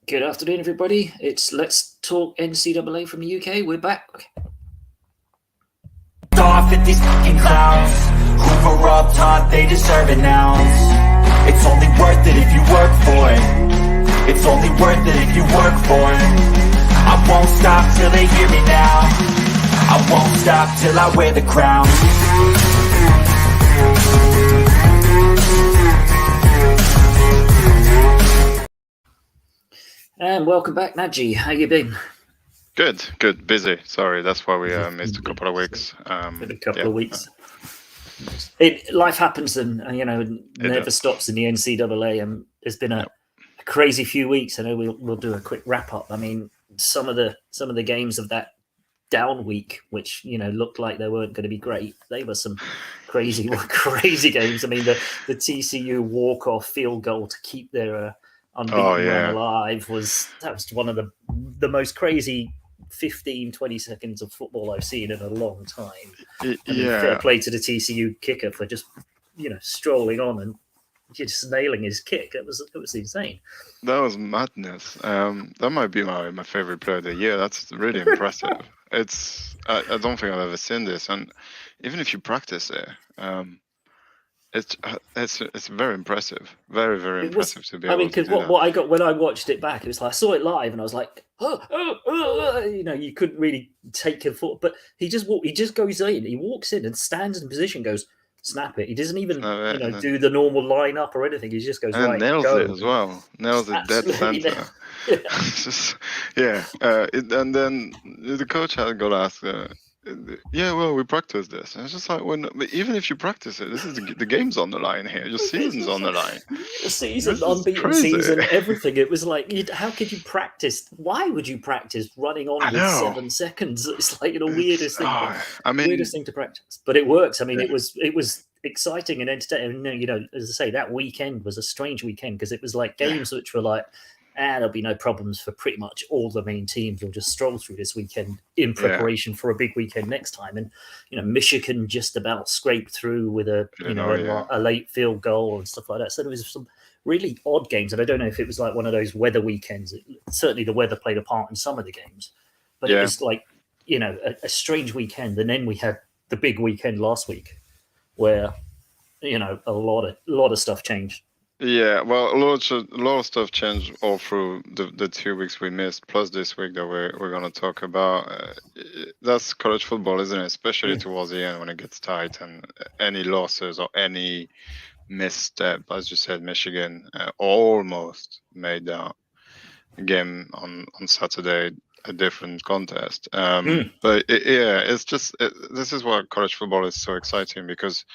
Good afternoon, everybody. It's Let's Talk NCAA from the UK. We're back. Off at these fucking clowns who were up top, they deserve an ounce. It's only worth it if you work for it. It's only worth it if you work for it. I won't stop till they hear me now. I won't stop till I wear the crown. And welcome back, Nadgy. How you been? Good. Busy. Sorry, that's why we missed a couple of weeks. Been a couple of weeks. Life happens, and never stops in the NCAA. And it's been a crazy few weeks. I know we'll do a quick wrap up. I mean, some of the games of that down week, which looked like they weren't going to be great. They were some crazy games. I mean, the TCU walk-off field goal to keep their unbeaten run alive was one of the most crazy 15-20 seconds of football I've seen in a long time. Fair play to the TCU kicker for just strolling on and just nailing his kick. It was insane. That was madness. That might be my favorite player of the year. That's really impressive. I don't think I've ever seen this, and even if you practice it, it's very impressive, very impressive to be able to do that. Because what I got when I watched it back, it was like I saw it live and I was like, you couldn't really take a foot, but he just goes in, he walks in and stands in position, goes snap it. He doesn't even do the normal line up or anything. He just goes and right, nails go. it as well, nails it dead center. And then the coach had got asked. Well, we practice this. And it's just like, even if you practice it, this is the game's on the line here. Your season's on the line. The season, unbeaten season, everything. It was like, how could you practice? Why would you practice running on with 7 seconds? It's like the weirdest thing. Weirdest thing to practice, but it works. I mean, it was exciting and entertaining. As I say, that weekend was a strange weekend because it was like games which were like, there'll be no problems for pretty much all the main teams. We'll just stroll through this weekend in preparation for a big weekend next time. And Michigan just about scraped through with a late field goal and stuff like that. So there was some really odd games, and I don't know if it was like one of those weather weekends. Certainly, the weather played a part in some of the games, but it was like a strange weekend. And then we had the big weekend last week, where a lot of stuff changed. Yeah, well, a lot of stuff changed all through the 2 weeks we missed, plus this week that we're going to talk about. That's college football, isn't it? Especially towards the end when it gets tight, and any losses or any misstep, as you said, Michigan almost made that game on Saturday a different contest. But it's just this is why college football is so exciting, because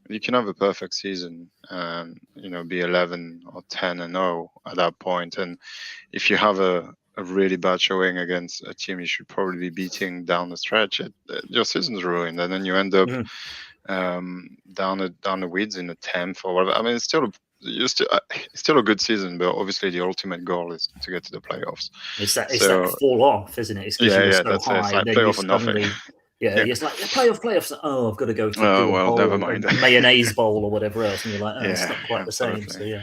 you can have a perfect season and be 11 or 10-0 at that point, and if you have a really bad showing against a team you should probably be beating down the stretch, your season's ruined, and then you end up down the weeds in the 10th or whatever. I mean, it's still a good season, but obviously the ultimate goal is to get to the playoffs. It's that fall off, isn't it? It's that's it. It's like playoff or nothing. It's like playoffs. Oh, I've got to go to never mind. mayonnaise bowl or whatever else, and you're like, it's not quite the same. So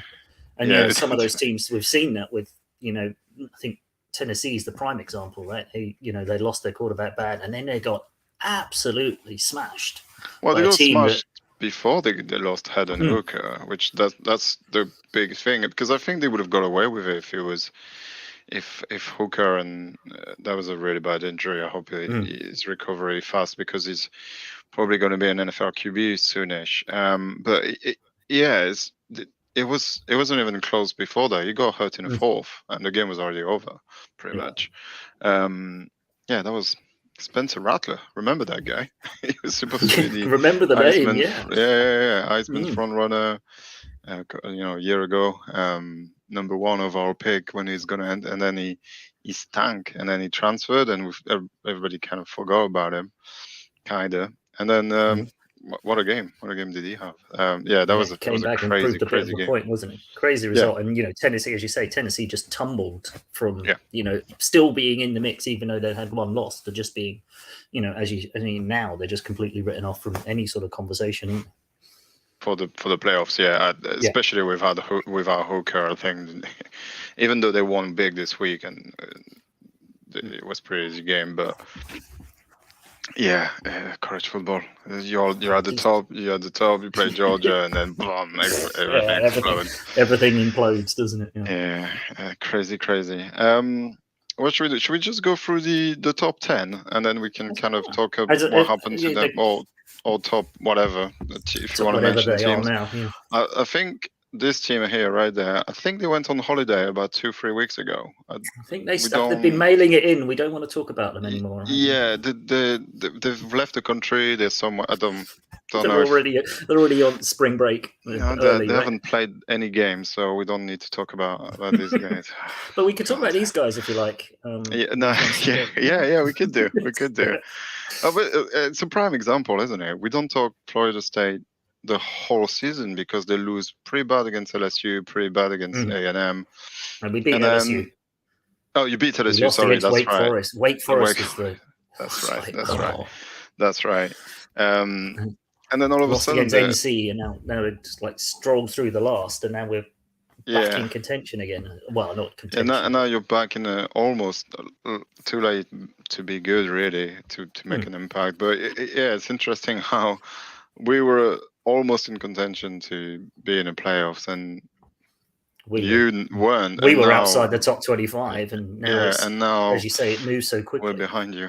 and some of those teams we've seen that with. I think Tennessee is the prime example, right? They lost their quarterback bad, and then they got absolutely smashed. Well, they got smashed before they lost Head and Hooker, which that's the big thing, because I think they would have got away with it if it was. If Hooker, and that was a really bad injury, I hope he's recovery fast, because he's probably going to be an NFL QB soonish. But it wasn't even close before that. He got hurt in the fourth, and the game was already over, pretty much. That was Spencer Rattler. Remember that guy? He was supposed to be the remember the Heisman, name? Heisman front runner. A year ago, number one overall pick when he's gonna end, and then he stank, and then he transferred, and everybody kind of forgot about him, kinda. And then what a game did he have? That was a crazy game. Point, wasn't it? Crazy result, and Tennessee, as you say, Tennessee just tumbled from still being in the mix, even though they had one loss, to just being, now they're just completely written off from any sort of conversation. for the playoffs. Yeah, especially without Hooker. I think even though they won big this week and it was a pretty easy game, but college football. You're at the top. You're at the top. You play Georgia, and then boom, everything explodes. Everything implodes, doesn't it? Yeah, crazy. What should we do? Should we just go through the top 10, and then we can kind of talk about what happened to them, or top whatever, if you want to mention teams. Now, I think this team here, right there, I think they went on holiday about 2-3 weeks ago. I think they've been mailing it in. We don't want to talk about them anymore. Yeah, they've left the country. They're somewhere. I don't know. They're already on spring break. They haven't played any games, so we don't need to talk about these guys. But we could talk about these guys if you like. We could do. We could do. It's a prime example, isn't it? We don't talk Florida State the whole season because they lose pretty bad against LSU, pretty bad against A&M. And we beat LSU. Oh, you beat LSU. Sorry, that's Wake right. Forest. Wake Forest is the. That's right. And then all of a sudden, against NC, and now it just like strolled through the last, and now we're back in contention again. Well, not contention. And now you're back in almost too late to be good, really, to make an impact. But it's interesting how we were almost in contention to be in the playoffs, and you weren't. We were outside the top 25, and now, and now, as you say, it moves so quickly. We're behind you.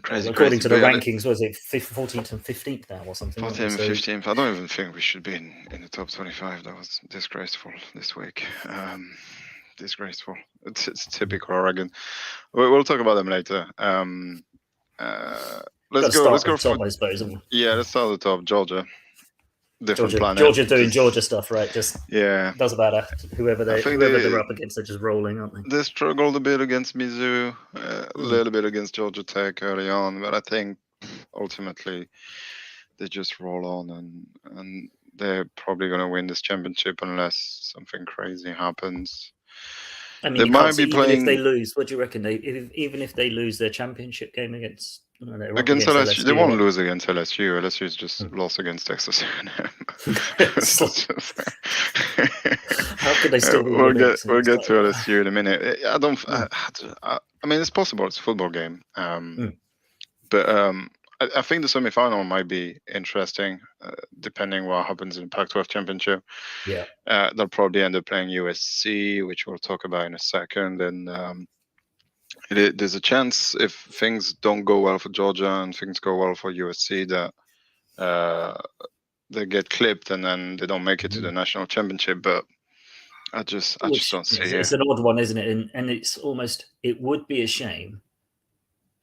Crazy, according to the rankings, was it 14th and 15th now or something? 14th and 15th. I don't even think we should be in the top 25. That was disgraceful this week. Disgraceful. It's typical Oregon. We'll talk about them later. Let's go top, I suppose. Let's start at the top. Georgia. Different planet. Georgia doing Georgia stuff, right? Doesn't matter. Whoever they're up against, they're just rolling, aren't they? They struggled a bit against Mizzou, a little bit against Georgia Tech early on, but I think ultimately they just roll on, and they're probably going to win this championship unless something crazy happens. I mean, they might be playing. If they lose, what do you reckon? Even if they lose their championship game against LSU, they won't lose against LSU. LSU's just lost against Texas A&M. How could they still? We'll get to LSU in a minute. I mean, it's possible. It's a football game. But I think the semi-final might be interesting, depending what happens in the Pac-12 championship. Yeah, they'll probably end up playing USC, which we'll talk about in a second, and. There's a chance if things don't go well for Georgia and things go well for USC that they get clipped and then they don't make it to the national championship. But I just don't see it. It's an odd one, isn't it? And it's almost, it would be a shame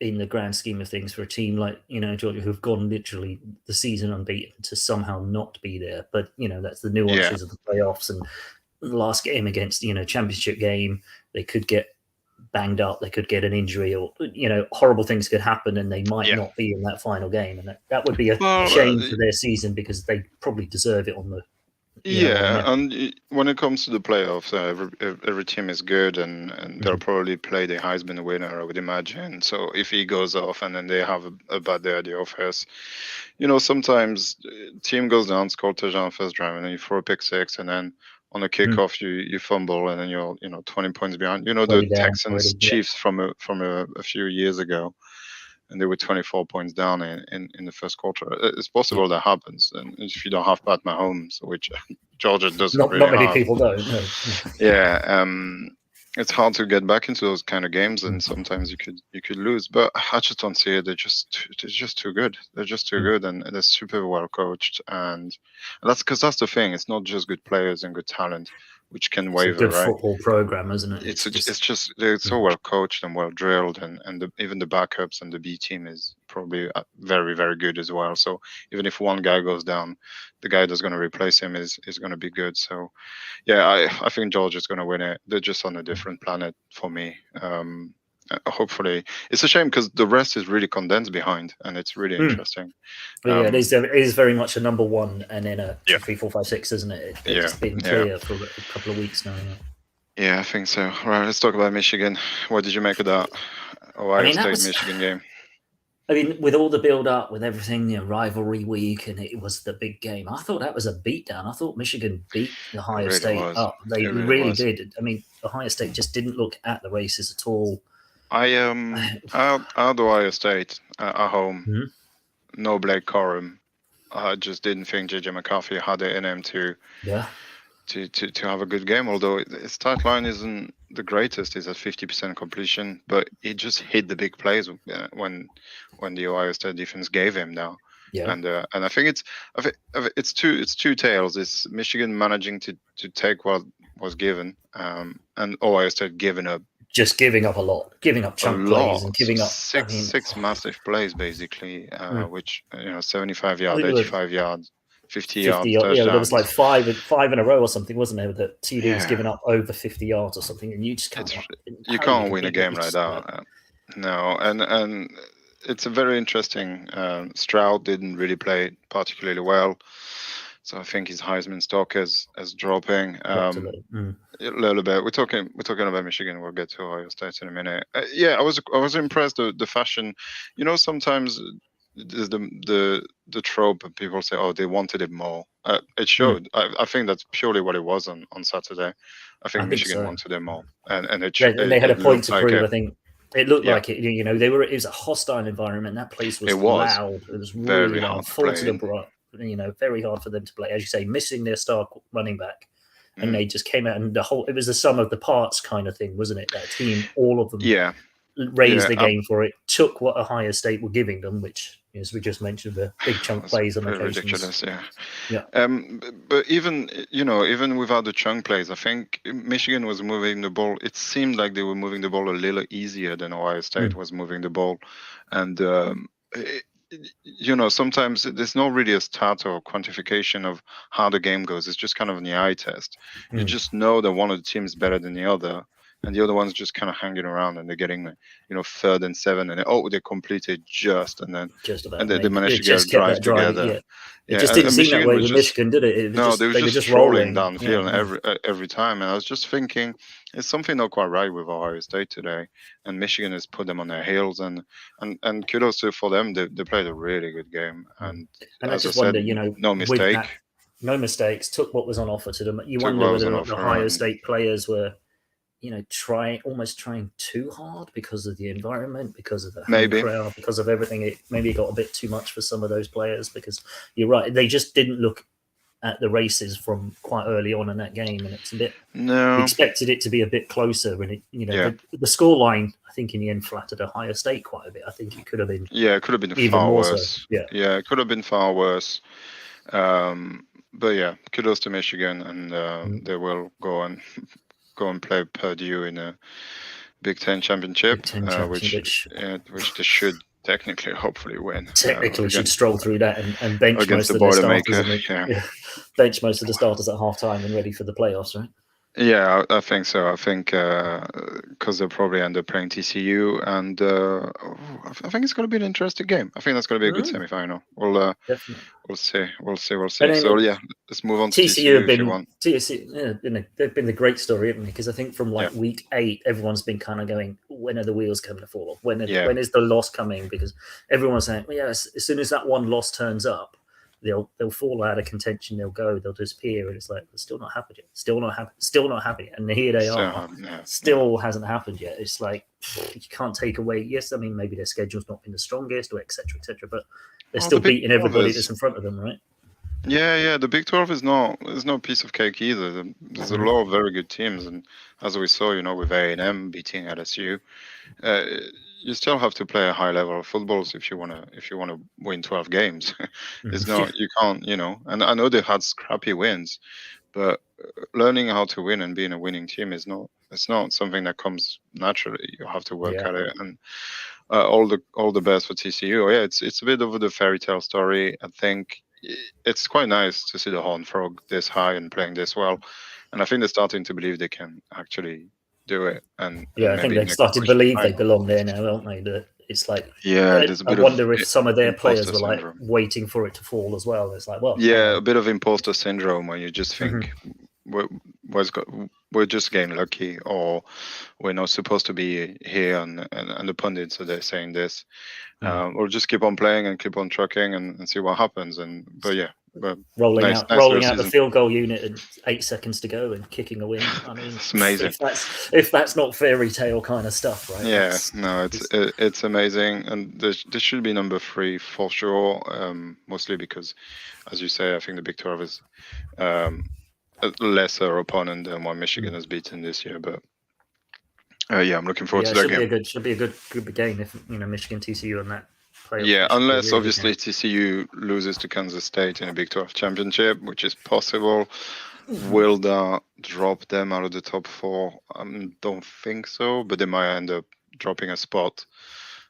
in the grand scheme of things for a team like, Georgia, who've gone literally the season unbeaten, to somehow not be there. But, that's the nuances of the playoffs, and the last game against, championship game, they could get banged up, they could get an injury, or horrible things could happen, and they might not be in that final game, and that would be a shame for their season, because they probably deserve it on the and when it comes to the playoffs, every team is good, and they'll probably play the Heisman winner, I would imagine. So if he goes off and then they have a bad day at the office, sometimes team goes down, score touchdown first drive, and then you throw a pick six, and then on a kickoff, you fumble, and then you're 20 points behind. The Texans Chiefs from a few years ago, and they were 24 points down in the first quarter. It's possible that happens, and if you don't have Pat Mahomes, which Georgia doesn't not really many have. People don't. No. It's hard to get back into those kind of games, and sometimes you could lose. But I just don't see it. They're just too good. They're just too good, and they're super well coached. And that's because that's the thing. It's not just good players and good talent, which can waver. It's a good football program, isn't it? It's just they're so well coached and well drilled, and even the backups and the B team is probably very, very good as well. So even if one guy goes down, the guy that's going to replace him is going to be good. So I think Georgia's going to win it. They're just on a different planet for me. Hopefully, it's a shame because the rest is really condensed behind, and it's really interesting. It is very much a number one, and then a 2, 3, 4, 5, 6, isn't it? It's been clear for a couple of weeks now. Yeah, I think so. All right, let's talk about Michigan. What did you make of that Ohio State Michigan game? I mean, with all the build-up, with everything, rivalry week, and it was the big game. I thought that was a beatdown. I thought Michigan beat Ohio State up. They really did. I mean, Ohio State just didn't look at the races at all. I had Ohio State at home. Mm-hmm. No Blake Corum. I just didn't think JJ McCarthy had it in him to have a good game. Although his stat line isn't the greatest, he's at 50% completion, but he just hit the big plays when the Ohio State defense gave him now. Yeah. And I think it's two tales. It's Michigan managing to take what was given, and Ohio State giving up. Just giving up a lot, giving up chunk plays and giving up six massive plays basically, which 75 yards, 85 yards, 50 yards. Yeah, there was like five in a row or something, wasn't there? That TD was giving up over 50 yards or something, and you just can't. You can't win a game like that. No, and it's a very interesting. Stroud didn't really play particularly well. So I think his Heisman stock is dropping a little bit. We're talking about Michigan. We'll get to Ohio State in a minute. I was impressed the fashion. Sometimes there's the trope and people say, oh, they wanted it more. It showed. I think that's purely what it was on Saturday. I think Michigan wanted it more, and they had a point to prove. I think it looked like it. It was a hostile environment. That place was loud. It was really loud. Full to the brim. Very hard for them to play, as you say, missing their star running back, and they just came out and it was the sum of the parts kind of thing, wasn't it? That team, all of them, raised the game for it, took what Ohio State were giving them, which, as we just mentioned, the big chunk plays on occasions. Ridiculous, yeah. But even without the chunk plays, I think Michigan was moving the ball. It seemed like they were moving the ball a little easier than Ohio State was moving the ball, and sometimes there's not really a stat or quantification of how the game goes. It's just kind of an eye test. You just know that one of the teams is better than the other, and the other one's just kind of hanging around, and they're getting, 3rd and 7, and they completed and then they managed to get a drive together. It just didn't seem that way with Michigan, did it? They were just rolling downfield every time, and I was just thinking, it's something not quite right with Ohio State today, and Michigan has put them on their heels, and kudos for them. They played a really good game, and as I said, no mistake. No mistakes, took what was on offer to them. You wonder whether the Ohio State players were almost trying too hard because of the environment, because of the crowd, because of everything. It maybe got a bit too much for some of those players, because you're right, they just didn't look at the races from quite early on in that game, and it's a bit. No, we expected it to be a bit closer, and the scoreline, I think, in the end flattered Ohio State quite a bit. I think it could have been. Yeah, it could have been even far worse. So. Yeah, it could have been far worse. But yeah, kudos to Michigan, and they will go and play Purdue in a Big Ten championship, which they should technically, hopefully win. Technically, should stroll through that and bench most of the starters. Bench most of the starters at halftime and ready for the playoffs, right? Yeah, I think so. I think because they'll probably end up playing TCU, and I think it's going to be an interesting game. I think that's going to be a good semi-final. We'll see. So yeah, let's move on to TCU if you want. TCU, they've been the great story, haven't they? Because I think from week 8, everyone's been kind of going, when are the wheels coming to fall off? When is the loss coming? Because everyone's saying, as soon as that one loss turns up, they'll fall out of contention. They'll disappear, and it's like it's still not happened yet. Still not happened yet. And here they are. Still hasn't happened yet. It's like you can't take away. Yes, I mean maybe their schedule's not been the strongest, or etc. But they're still beating everybody that's in front of them, right? Yeah. The Big 12 is no piece of cake either. There's a lot of very good teams, and as we saw, with A&M beating LSU. You still have to play a high level of football if you want to win 12 games. It's not, you can't, and I know they had scrappy wins, but learning how to win and being a winning team it's not something that comes naturally. You have to work at it, and all the best for TCU. Yeah, it's a bit of the fairy tale story. I think it's quite nice to see the Horned Frog this high and playing this well, and I think they're starting to believe they can actually do it. And I think they've started to believe they belong there now, aren't they? That it's like I wonder if some of their players were like waiting for it to fall as well. It's like, well, a bit of imposter syndrome when you just think we're just getting lucky, or we're not supposed to be here, and the pundits are saying this. We'll just keep on playing and keep on trucking and see what happens. But yeah, rolling out the field goal unit at 8 seconds to go and kicking a win. I mean, it's amazing. If that's not fairy tale kind of stuff, right? Yeah, it's amazing, and this should be number 3 for sure. Mostly because, as you say, I think the Big 12 is a lesser opponent than what Michigan has beaten this year. But yeah, I'm looking forward to that game. Should be a good game if Michigan, TCU, and that. Yeah, unless obviously TCU loses to Kansas State in a Big 12 championship, which is possible. Will that drop them out of the top 4? I don't think so, but they might end up dropping a spot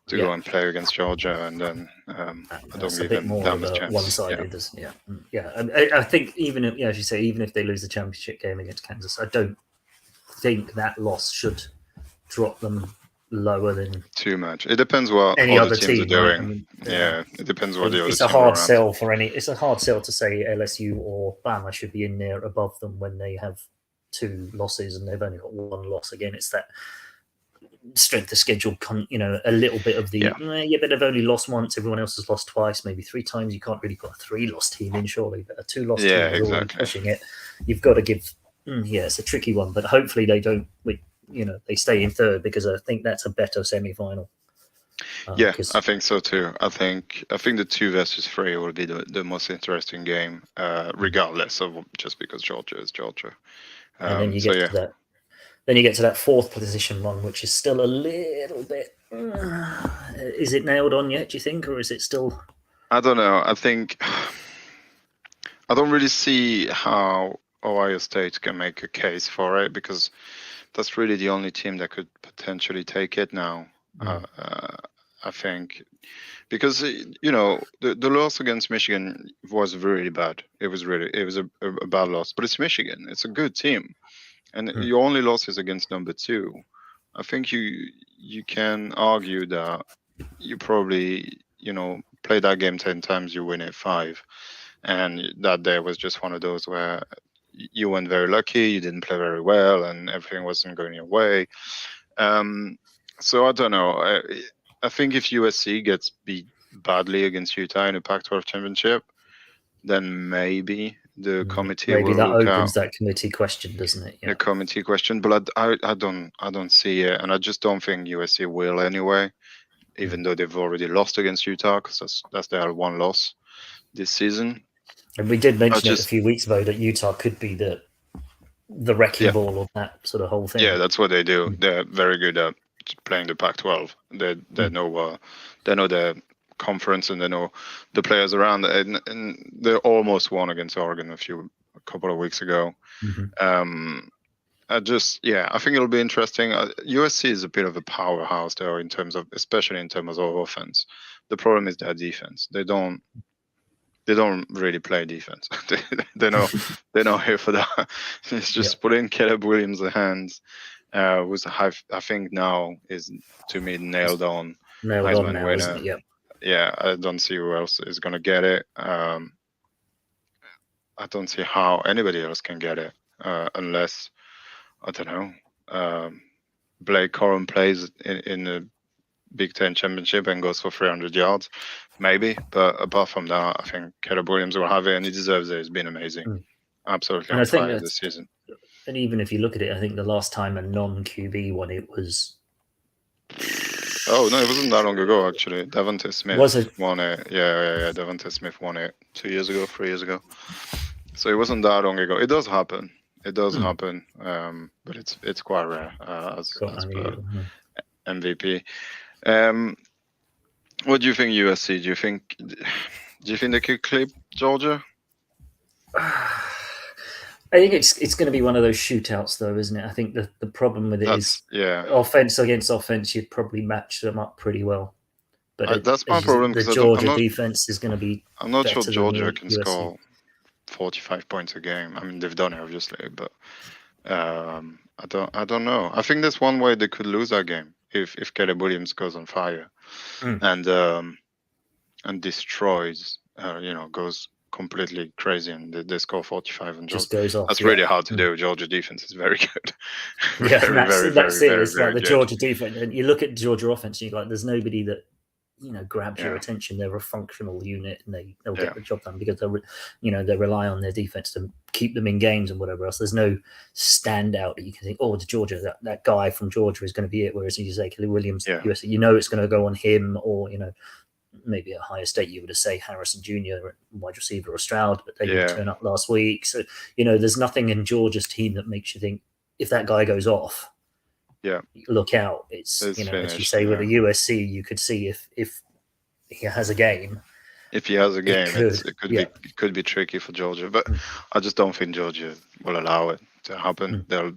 to go and play against Georgia, and then I don't give them that much chance. One-sided, I think even if, as you say, even if they lose the championship game against Kansas, I don't think that loss should drop them lower than too much. It depends what any other teams are doing. Right? It depends what the other. It's a hard sell for any. It's a hard sell to say LSU or Bama should be in there above them when they have 2 losses and they've only got 1 loss. Again, it's that strength of schedule. A little bit of the but they've only lost once. Everyone else has lost twice, maybe 3 times. You can't really put a 3-loss team in, surely, but a 2-loss team is all pushing it. You've got to give. It's a tricky one, but hopefully they don't. They stay in 3rd, because I think that's a better semi-final. I think so too. I think the 2 versus 3 will be the most interesting game, regardless of just because Georgia is Georgia. And then you get to that. Then you get to that 4th position one, which is still a little bit. Is it nailed on yet? Do you think, or is it still? I don't know. I think I don't really see how Ohio State can make a case for it, because that's really the only team that could potentially take it now. I think, because the loss against Michigan was really bad. It was a bad loss, but it's Michigan. It's a good team, and your only loss is against number 2. I think you can argue that you probably play that game 10 times, you win it 5, and that day was just one of those where you weren't very lucky, you didn't play very well, and everything wasn't going your way. So I don't know. I think if USC gets beat badly against Utah in a Pac-12 championship, then maybe the committee will that opens that committee question, doesn't it? The committee question, but I don't see it, and I just don't think USC will anyway, even though they've already lost against Utah, because that's their 1 loss this season. And we did mention it a few weeks ago that Utah could be the wrecking ball of that sort of whole thing. Yeah, that's what they do. They're very good at playing the Pac-12. They know their conference, and they know the players around it. And they almost won against Oregon a couple of weeks ago. I think it'll be interesting. USC is a bit of a powerhouse there especially in terms of offense. The problem is their defense. They don't really play defense. They're not here for that. It's just putting Caleb Williams' hands, who's I think now is, to me, nailed on Heisman now, winner. Isn't it? Yeah, I don't see who else is going to get it. I don't see how anybody else can get it, unless, I don't know, Blake Corum plays in the Big Ten championship and goes for 300 yards, maybe. But apart from that, I think Caleb Williams will have it, and he deserves it. He's been amazing, absolutely on fire this season. And even if you look at it, I think the last time a non-QB won it was. Oh no, it wasn't that long ago actually. Devontae Smith won it. Yeah. Devontae Smith won it 2 years ago, 3 years ago. So it wasn't that long ago. It does happen. But it's quite rare as per MVP. What do you think, USC? Do you think they could clip Georgia? I think it's going to be one of those shootouts, though, isn't it? I think the problem with it is offense against offense, you'd probably match them up pretty well. But that's my problem. The Georgia defense is going to be. I'm not sure Georgia can score 45 points a game. I mean, they've done it obviously, but I don't know. I think there's one way they could lose that game if Caleb Williams goes on fire and destroys, goes completely crazy and they score 45 on Georgia. Just goes off. That's really hard to do. Georgia defense is very good. That's it. It's like the good. Georgia defense, and you look at Georgia offense, and you're like, there's nobody that grabs your attention. They're a functional unit, and they'll get the job done because they rely on their defense to keep them in games and whatever else. There's no standout that you can think, oh, it's Georgia. That guy from Georgia is going to be it. Whereas you say Kelly Williams, USC, it's going to go on him, or maybe at Ohio State you would say Harrison Jr., wide receiver, or Stroud, but they didn't turn up last week. So there's nothing in Georgia's team that makes you think if that guy goes off, look out. It's finished, as you say with the USC, you could see if he has a game. If he has a game, it could be tricky for Georgia, but I just don't think Georgia will allow it to happen. They'll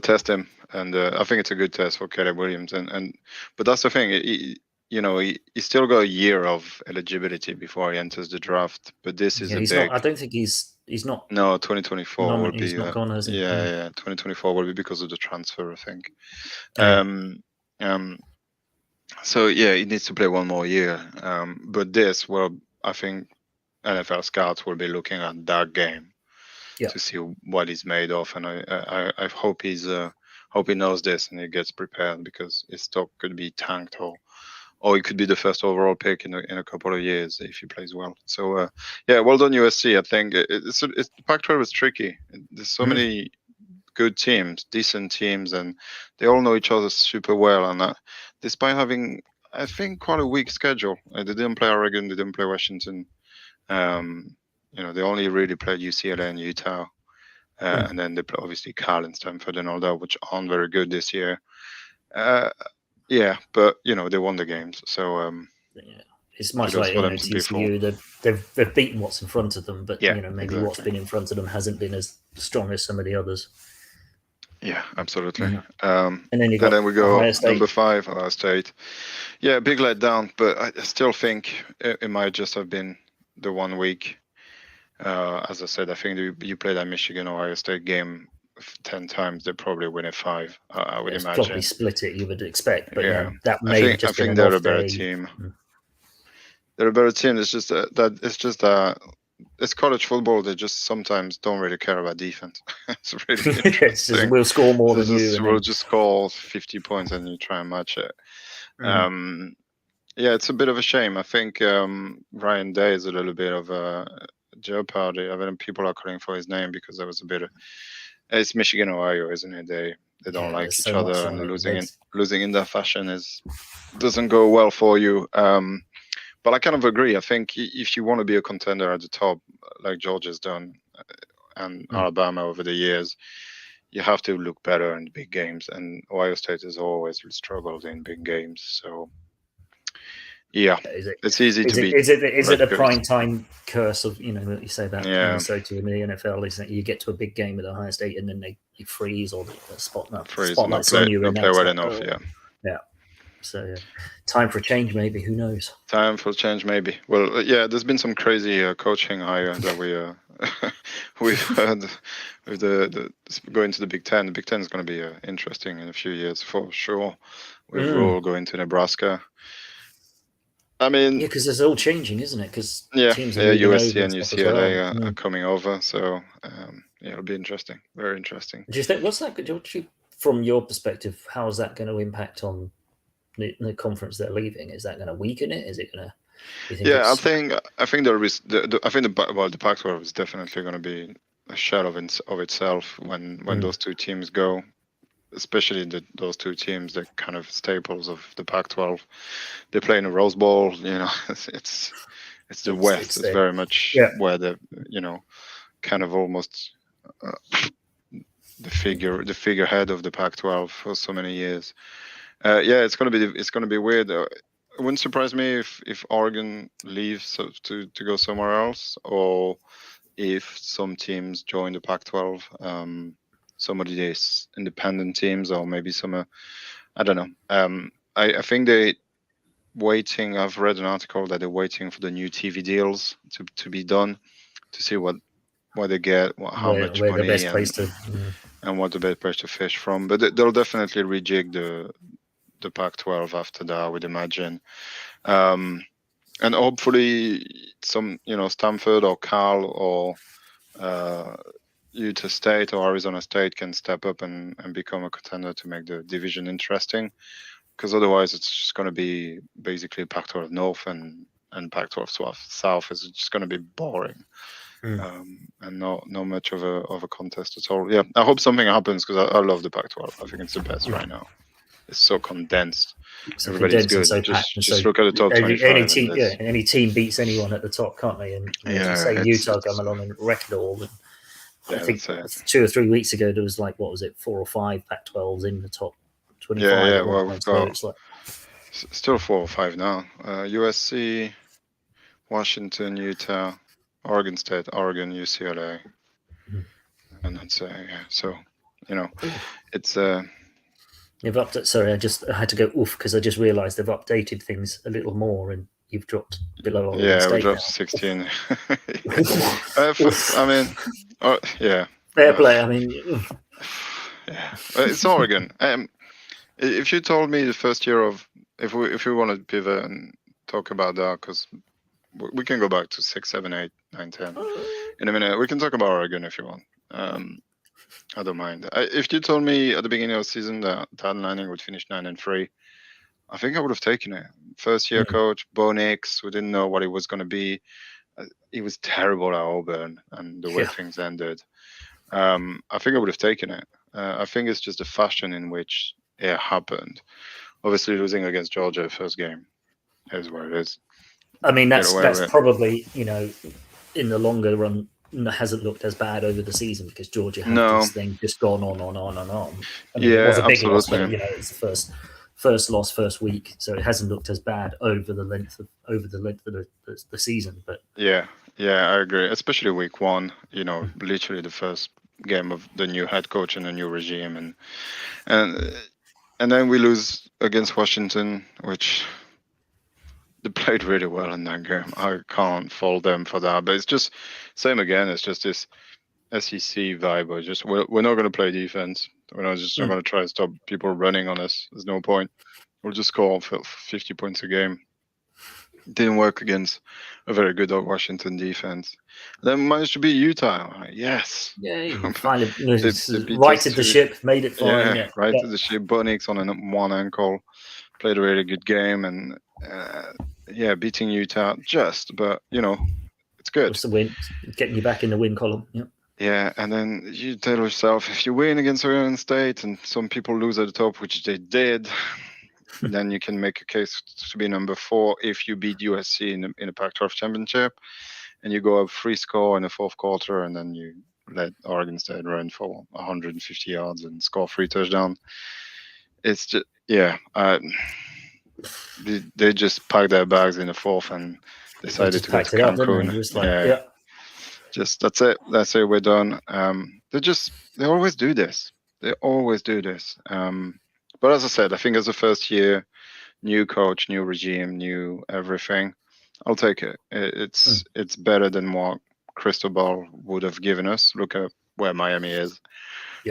test him, and I think it's a good test for Caleb Williams. But that's the thing. He still got a year of eligibility before he enters the draft. But this is I don't think he's not. No, 2024 will be. He's not gone, has he? 2024 will be because of the transfer, I think. So he needs to play one more year. But I think NFL scouts will be looking at that game to see what he's made of, and I hope he knows this and he gets prepared, because his stock could be tanked, or he could be the first overall pick in a couple of years if he plays well. So well done USC. I think the Pac-12 is tricky. There's so many good teams, decent teams, and they all know each other super well. And despite having, I think, quite a weak schedule, they didn't play Oregon, they didn't play Washington. They only really played UCLA and Utah, and then they play obviously Cal and Stanford and all that, which aren't very good this year. But they won the games, so it's much like TCU. They've beaten what's in front of them, but maybe what's been in front of them hasn't been as strong as some of the others. Yeah, absolutely. And then we go number 5, Ohio State. Yeah, big letdown, but I still think it might just have been the 1 week. As I said, I think you play that Michigan Ohio State game 10 times, they probably win it 5. I would imagine. Probably split it, you would expect, but that may have just been they're a better team. They're a better team. It's just that it's college football. They just sometimes don't really care about defense. It's really interesting. We'll score more than you. We'll just score 50 points and you try and match it. It's a bit of a shame. I think Ryan Day is a little bit of a jeopardy. I mean, people are calling for his name because there was a bit of. It's Michigan, Ohio, isn't it? They don't like each other, and losing in that fashion doesn't go well for you. But I kind of agree. I think if you want to be a contender at the top, like Georgia's done, and Alabama over the years, you have to look better in the big games. And Ohio State has always struggled in big games. So, it's easy to beat. Is it a prime time curse of what you say about Minnesota in the NFL? Is that you get to a big game with Ohio State and then they freeze, or the spotlight's on you? Don't play well enough. So time for a change, maybe. Who knows? Time for a change, maybe. Well, there's been some crazy coaching hire that we've heard with the going to the Big Ten. The Big Ten is going to be interesting in a few years for sure. We're all going to Nebraska. I mean, because it's all changing, isn't it? Because USC and UCLA are coming over, so it'll be interesting. Very interesting. Do you think from your perspective, how is that going to impact on the conference they're leaving? Is that going to weaken it? Is it going to? I think there is. The Pac-12 is definitely going to be a shell of itself when those two teams go. Especially those two teams, they're kind of staples of the Pac-12. They play in a Rose Bowl. It's the West. It's very much where the kind of almost the figurehead of the Pac-12 for so many years. It's gonna be weird. It wouldn't surprise me if Oregon leaves to go somewhere else, or if some teams join the Pac-12. Some of these independent teams, or maybe some, I don't know. I think they waiting. I've read an article that they're waiting for the new TV deals to be done, to see what they get, how much money, the best place and what the best place to fish from. But they'll definitely rejig the Pac-12 after that, I would imagine. And hopefully some, Stanford or Cal or Utah State or Arizona State can step up and become a contender to make the division interesting. Because otherwise, it's just going to be basically Pac-12 North and Pac-12 South is just going to be boring, and not much of a contest at all. Yeah, I hope something happens because I love the Pac-12. I think it's the best right now. It's so condensed. So everybody's condensed good. And so just look at the top 25. Any team beats anyone at the top, can't they? And say Utah come along and wreck it all. And I think 2 or 3 weeks ago there was like, what was it, 4 or 5 Pac-12s in the top 25. Yeah. Well, we've got still 4 or 5 now. USC, Washington, Utah, Oregon State, Oregon, UCLA, and that's yeah. So it's They've updated. Sorry, I had to go oof because I just realised they've updated things a little more, and you've dropped below Oregon State. Yeah, we dropped to 16. I mean, yeah. Fair play. I mean, yeah, it's Oregon. If you told me the first year of if we want to pivot and talk about that, because we can go back to 6, 7, 8, 9, 10 in a minute. We can talk about Oregon if you want. I don't mind. If you told me at the beginning of the season that Dan Lanning would finish 9-3, I think I would have taken it. First year coach, Bo Nix, we didn't know what it was going to be. He was terrible at Auburn, and the way things ended. I think I would have taken it. I think it's just the fashion in which it happened. Obviously, losing against Georgia first game is what it is. I mean, that's probably, in the longer run, hasn't looked as bad over the season because Georgia had this thing just gone on and on. I mean, it was a big loss, but it's the first loss, first week, so it hasn't looked as bad over the length of the season. But yeah, I agree. Especially week 1, literally the first game of the new head coach and the new regime, and then we lose against Washington, which they played really well in that game. I can't fault them for that. But it's just same again. It's just this SEC vibe. We're not going to play defense. We're not going to try to stop people running on us. There's no point. We'll just score 50 points a game. Didn't work against a very good Washington defense. Then managed to beat Utah. Yes. Yeah, finally righted the ship, made it fine. Yeah, righted the ship. Bo Nix on one ankle. Played a really good game and beating Utah but it's good. It's the win, getting you back in the win column. Yeah, and then you tell yourself if you win against Oregon State and some people lose at the top, which they did, then you can make a case to be number 4 if you beat USC in a Pac-12 championship, and you go up 3 score in the fourth quarter, and then you let Oregon State run for 150 yards and score 3 touchdowns. It's just they just packed their bags in the fourth and decided to go to Cancun. Just that's it. We're done. They always do this. But as I said, I think as a first year, new coach, new regime, new everything, I'll take it. It's better than what Cristobal would have given us. Look at where Miami is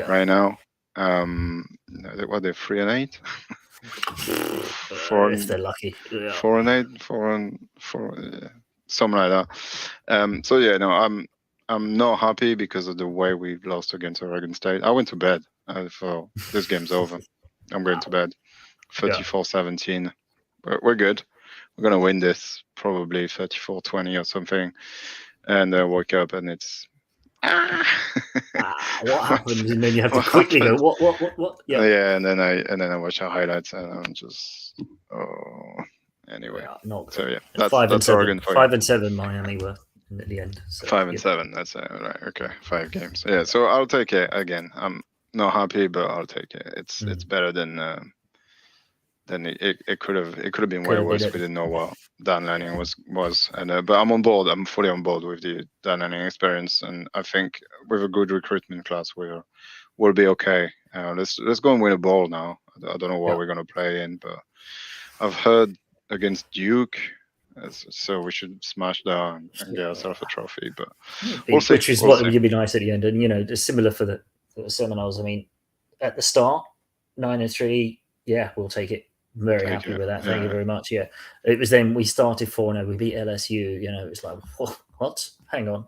right now. They're 3-8. 4 if they're lucky. 4-8, 4 something like that. I'm not happy because of the way we've lost against Oregon State. I went to bed. I thought this game's over. I'm going to bed. 34-17. We're good. We're gonna win this probably 34-20 or something. And then wake up and it's what happened? And then you have to quickly go, what? Yeah, and then I watch our highlights and I'm just anyway. So that's 5-7. Oregon for 5-7 Miami were at the end. So, 5-7. That's it. Right. Okay. 5 games. Yeah. So I'll take it again. I'm not happy, but I'll take it. It's better than it could have been way worse. We didn't know what Dan Lanning was. And but I'm on board. I'm fully on board with the Dan Lanning experience, and I think with a good recruitment class, we'll be okay. Let's go and win a ball now. I don't know what we're gonna play in, but I've heard against Duke, so we should smash that and get ourselves a trophy. But we'll see. Which is what would be nice at the end, and it's similar for the Seminoles. I mean, at the start, 9-3, yeah, we'll take it. Very happy with that. Thank you very much. Yeah, it was then we started 4-0. We beat LSU. You know, it's like, what? Hang on.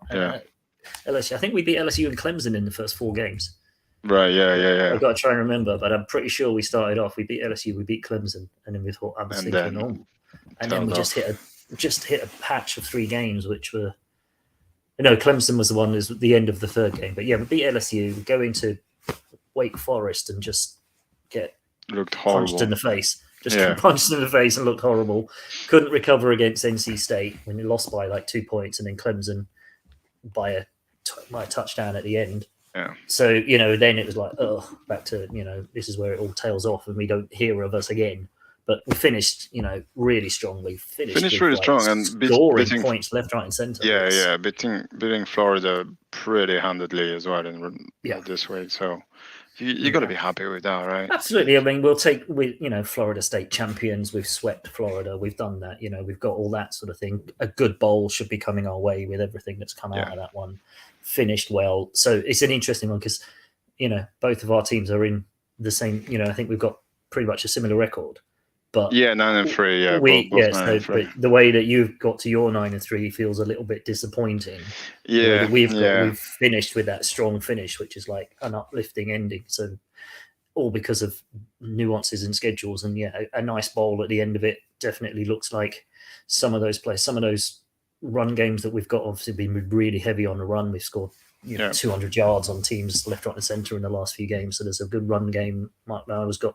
LSU. I think we beat LSU and Clemson in the first 4 games. Right. Yeah. I've got to try and remember, but I'm pretty sure we started off. We beat LSU. We beat Clemson, and then we thought I was thinking, and then we just hit a patch of 3 games, which were. No, Clemson was the one. Was the end of the 3rd game, but yeah, we beat LSU. We go into Wake Forest and just get punched in the face. Got punched in the face and looked horrible. Couldn't recover against NC State when we lost by like 2 points, and then Clemson by a touchdown at the end. Yeah. So, you know, then it was like, back to, you know, this is where it all tails off and we don't hear of us again. But we finished, you know, really strongly. Finished really strong and scoring points left, right, and centre. Yeah. Beating Florida pretty handedly as well this week. So you got to be happy with that, right? Absolutely. I mean, Florida State champions. We've swept Florida. We've done that. You know, we've got all that sort of thing. A good bowl should be coming our way with everything that's come out of that one. Finished well. So it's an interesting one because, you know, both of our teams are in the same, you know, I think we've got pretty much a similar record. But 9-3. But the way that you've got to your 9-3 feels a little bit disappointing. Yeah, we've finished with that strong finish, which is like an uplifting ending. So all because of nuances and schedules, and a nice bowl at the end of it definitely looks like some of those run games that we've got obviously been really heavy on the run. We've scored 200 yards on teams left, right, and centre in the last few games. So there's a good run game. Mark Lauer's got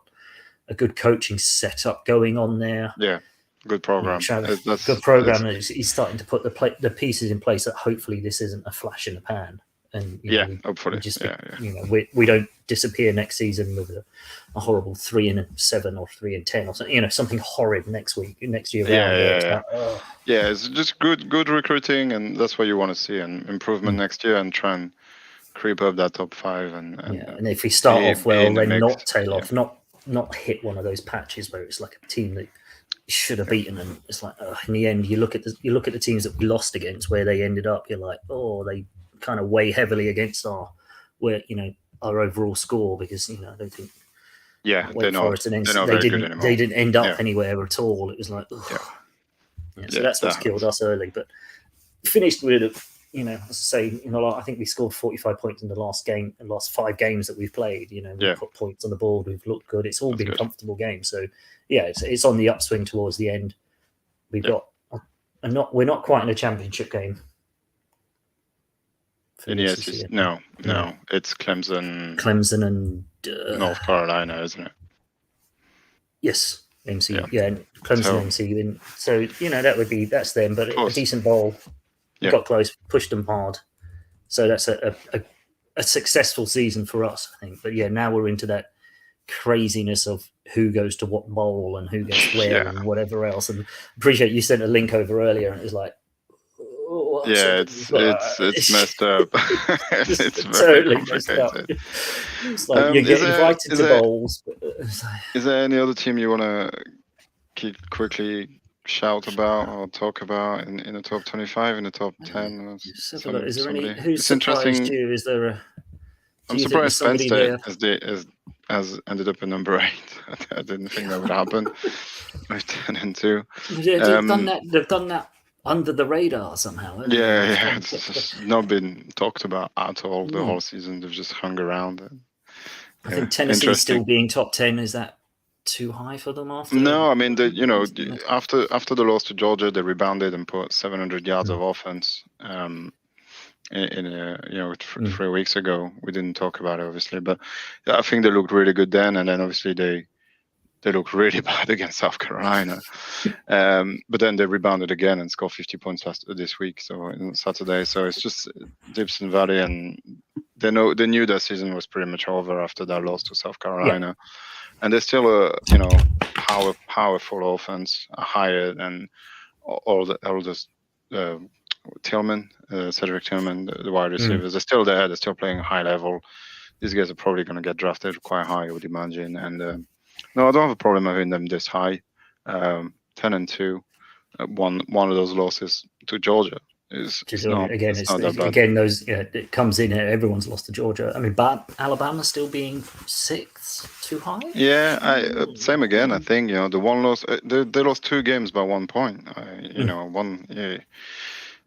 a good coaching setup going on there. Yeah, good program. Good program. He's starting to put the pieces in place that hopefully this isn't a flash in the pan. And hopefully, we don't disappear next season with a horrible 3-7 or 3-10 or something. You know, something horrid next year. It's just good recruiting, and that's what you want to see, and improvement next year, and try and creep up that top 5. And if we start off well, then not tail off, not hit one of those patches where it's like a team that should have beaten, and it's like in the end you look at the teams that we lost against, where they ended up. You're like, they kind of weigh heavily against our overall score, because I don't think they're not very good anymore. They didn't end up anywhere at all. It was like so that's what's killed us early, but finished with as I say, I think we scored 45 points in the last 5 games that we've played. We've put points on the board. We've looked good. It's all been comfortable games. So it's on the upswing towards the end. We've got we're not quite in a championship game. No, it's Clemson and North Carolina, isn't it? Yes, NC. Clemson, NC. So that's them, but a decent bowl. Got close, pushed them hard. So that's a successful season for us, I think. But now we're into that craziness of who goes to what bowl and who gets where and whatever else. And I appreciate you sent a link over earlier, and it was like, it's messed up. It's totally messed up. It's like you get invited to bowls. Is there any other team you want to quickly shout about or talk about in the top 25, in the top 10? Is there any? Who's surprised you? Is there I'm surprised Penn State has ended up at number 8. I didn't think that would happen. With 10-2. They've done that under the radar somehow. It's not been talked about at all the whole season. They've just hung around. I think Tennessee still being top 10, is that too high for them after? No, I mean, after the loss to Georgia, they rebounded and put 700 yards of offense in 3 weeks ago. We didn't talk about it, obviously, but I think they looked really good then, and then obviously they looked really bad against South Carolina. But then they rebounded again and scored 50 points this week, so on Saturday. So it's just dips and valley, and they knew their season was pretty much over after that loss to South Carolina. And they're still a powerful offense, higher than all those Cedric Tillman, the wide receivers. They're still there. They're still playing high level. These guys are probably going to get drafted quite high, I would imagine. And no, I don't have a problem having them this high. 10-2. One of those losses to Georgia. It's not that bad. Again, it comes in. Everyone's lost to Georgia. I mean, but Alabama still being 6th, too high. Yeah, same again. I think the one loss. They lost 2 games by 1 point. One. Yeah,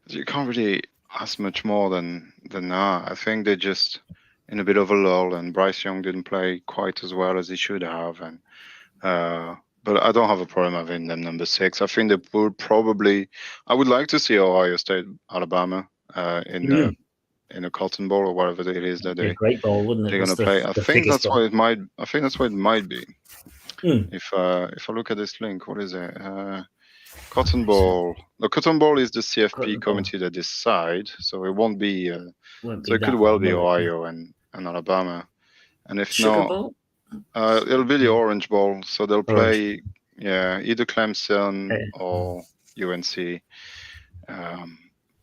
you can't really ask much more than that. I think they're just in a bit of a lull, and Bryce Young didn't play quite as well as he should have, and but I don't have a problem having them number 6. I think they would probably. I would like to see Ohio State, Alabama in a Cotton Bowl or whatever it is that they're great bowl, wouldn't it? They're going to play. I think that's what it might. I think that's what it might be. If I look at this link, what is it? Cotton Bowl. The Cotton Bowl is the CFP committee that decide, so it won't be. So it could well be Ohio and Alabama, and if not, it'll be the Orange Bowl. So they'll play, either Clemson or UNC,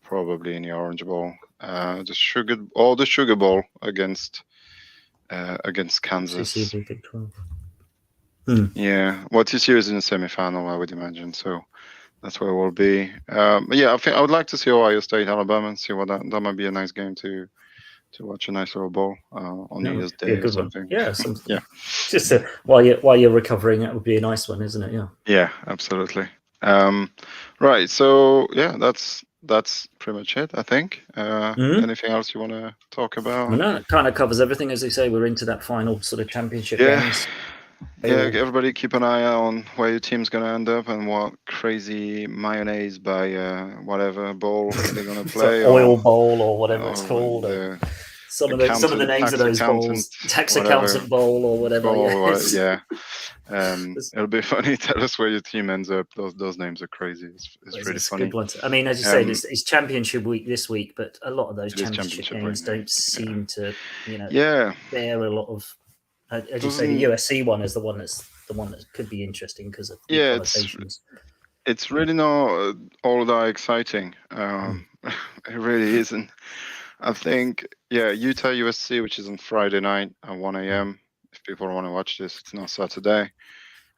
probably in the Orange Bowl. The Sugar Bowl against Kansas. Yeah, TCU is in the semifinal, I would imagine. So that's where we'll be. I think I would like to see Ohio State, Alabama, and see what that might be a nice game to watch, a nice little bowl on New Year's Day or something. Yeah, just while you're recovering, that would be a nice one, isn't it? Yeah. Yeah, absolutely. Right. So that's pretty much it, I think. Anything else you want to talk about? No, it kind of covers everything. As you say, we're into that final sort of championship games. Yeah, everybody keep an eye out on where your team's going to end up and what crazy mayonnaise by whatever bowl they're going to play. Oil bowl or whatever it's called. Some of the names of those bowls. Tax accountant bowl or whatever. It'll be funny. Tell us where your team ends up. Those names are crazy. It's really funny. Good ones. I mean, as you say, it's championship week this week, but a lot of those championship games don't seem to, bear a lot of. As you say, the USC one is the one that could be interesting because of connotations. It's really not all that exciting. It really isn't. I think, Utah USC, which is on Friday night at 1 a.m. If people want to watch this, it's not Saturday.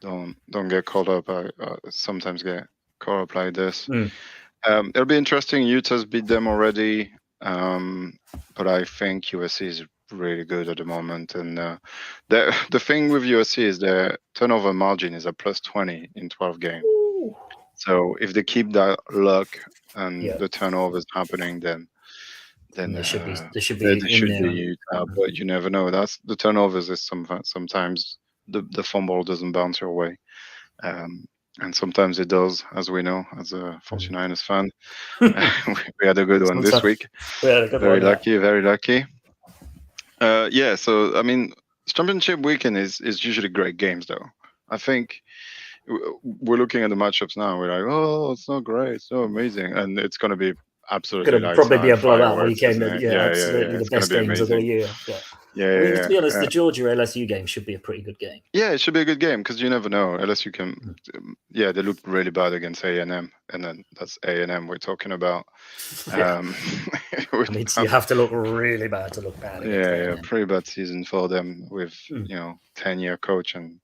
Don't get caught up. I sometimes get caught up like this. It'll be interesting. Utah's beat them already, but I think USC is really good at the moment. And the thing with USC is their turnover margin is at plus 20 in 12 games. So if they keep that luck and the turnovers happening, then there should be Utah, but you never know. That's the turnovers is sometimes the fumble doesn't bounce your way, and sometimes it does, as we know, as a 49ers fan. We had a good one this week. Very lucky. So I mean, championship weekend is usually great games, though. I think we're looking at the matchups now. We're like, oh, it's not great, it's not amazing, and it's going to be absolutely. Going to probably be a blowout weekend. Absolutely the best games of the year. To be honest, the Georgia LSU game should be a pretty good game. Yeah, it should be a good game because you never know. LSU can. They looked really bad against A&M, and then that's A&M we're talking about. You have to look really bad to look bad. Pretty bad season for them with 10-year coach and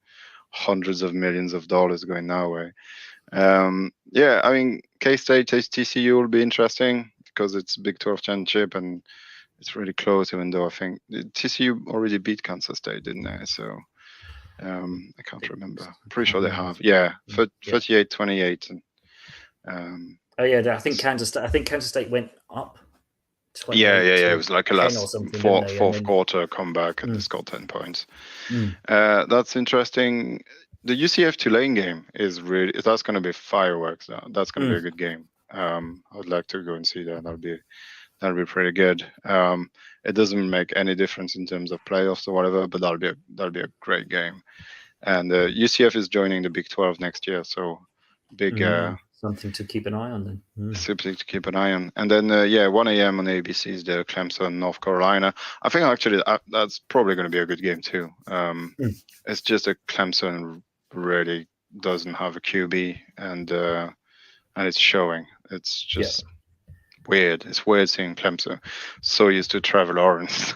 hundreds of millions of dollars going that way. I mean, K-State, TCU will be interesting because it's Big 12 championship and it's really close, even though I think TCU already beat Kansas State, didn't they? So I can't remember. I'm pretty sure they have. 38-28. I think Kansas State went up. It was like a last fourth quarter comeback and they scored 10 points. That's interesting. The UCF Tulane game that's going to be fireworks. That's going to be a good game. I would like to go and see that. That'll be pretty good. It doesn't make any difference in terms of playoffs or whatever, but that'll be a great game. And UCF is joining the Big 12 next year, so big. Something to keep an eye on then. Something to keep an eye on. And then 1 a.m. on ABC is the Clemson North Carolina. I think actually that's probably going to be a good game too. It's just that Clemson really doesn't have a QB, and it's showing. It's just weird. It's weird seeing Clemson so used to Trevor Lawrence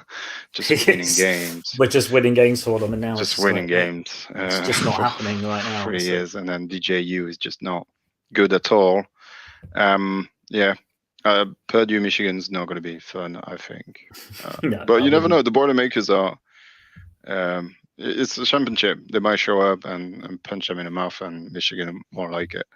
just winning games. We're just winning games for them, and now just winning games. It's just not happening right now. 3 years, and then DJU is just not good at all. I Purdue, Michigan's not going to be fun, I think. No, but you never know. The Boilermakers are. It's a championship. They might show up and punch them in the mouth, and Michigan won't like it.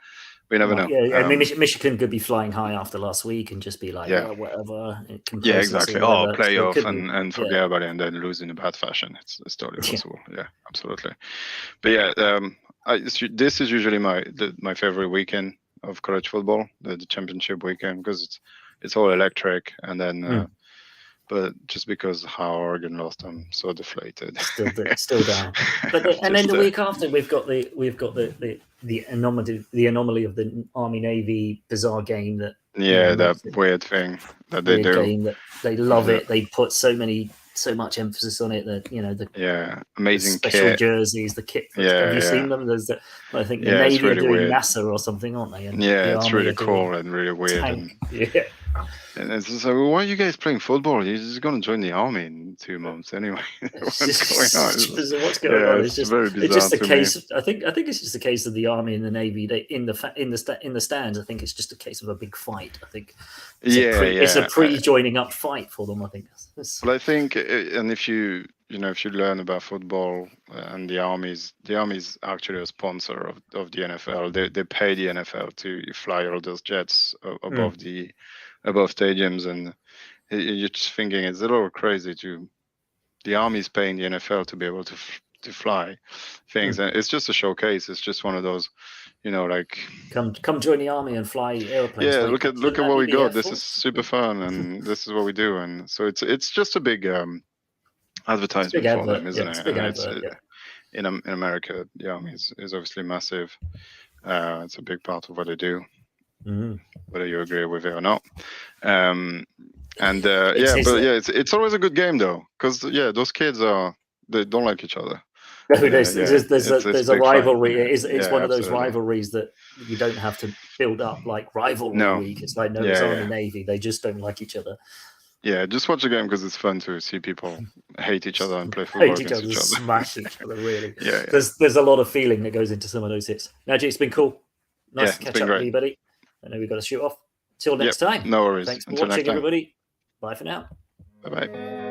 We never know. Yeah, I mean, Michigan could be flying high after last week and just be like, Yeah. whatever. Yeah, exactly. Oh, playoff and forget yeah. about it, and then lose in a bad fashion. It's totally possible. Yeah, absolutely. But yeah, this is usually my favorite weekend of college football, the championship weekend, because it's all electric, and then. But just because how Oregon lost, I'm so deflated. Still down. But and then the week after, we've got the anomaly of the Army Navy bizarre game that that weird thing that they do. Game that they love it. They put so much emphasis on it that the amazing the special kit. jerseys, the kit. Have you seen them? There's I think the Navy really are doing weird. NASA or something, aren't they? And it's really cool and really weird. And it's just like, well, why are you guys playing football? You're just going to join the army in 2 months anyway. What's going on? What's going on? It's just very bizarre. It's just a case. I think it's just a case of the army and the navy. They in the stands. I think it's just a case of a big fight. I think. It's a pre-joining up fight for them. I think. Well, I think, and if you learn about football and the army's actually a sponsor of the NFL. They pay the NFL to fly all those jets above stadiums, and you're just thinking it's a little crazy the army's paying the NFL to be able to fly things, and it's just a showcase. It's just one of those, like come join the army and fly airplanes. Yeah, look at what we got. This is super fun, and this is what we do, and so it's just a big advertisement for them, isn't it? It's a big advert, in America, the army is obviously massive. It's a big part of what they do. Mm-hmm. Whether you agree with it or not, it's always a good game though, because those kids they don't like each other. There's a rivalry. It's one of those rivalries that you don't have to build up like rivalry week. It's like it's Army Navy. They just don't like each other. Yeah, just watch the game because it's fun to see people hate each other and play football against each other. Smash each other, really. Yeah. There's a lot of feeling that goes into some of those hits. Nadgy, it's been cool. Nice to catch up with you, buddy. I know we've got to shoot off. Till next time. No worries. Thanks for watching, everybody. Bye for now. Bye-bye.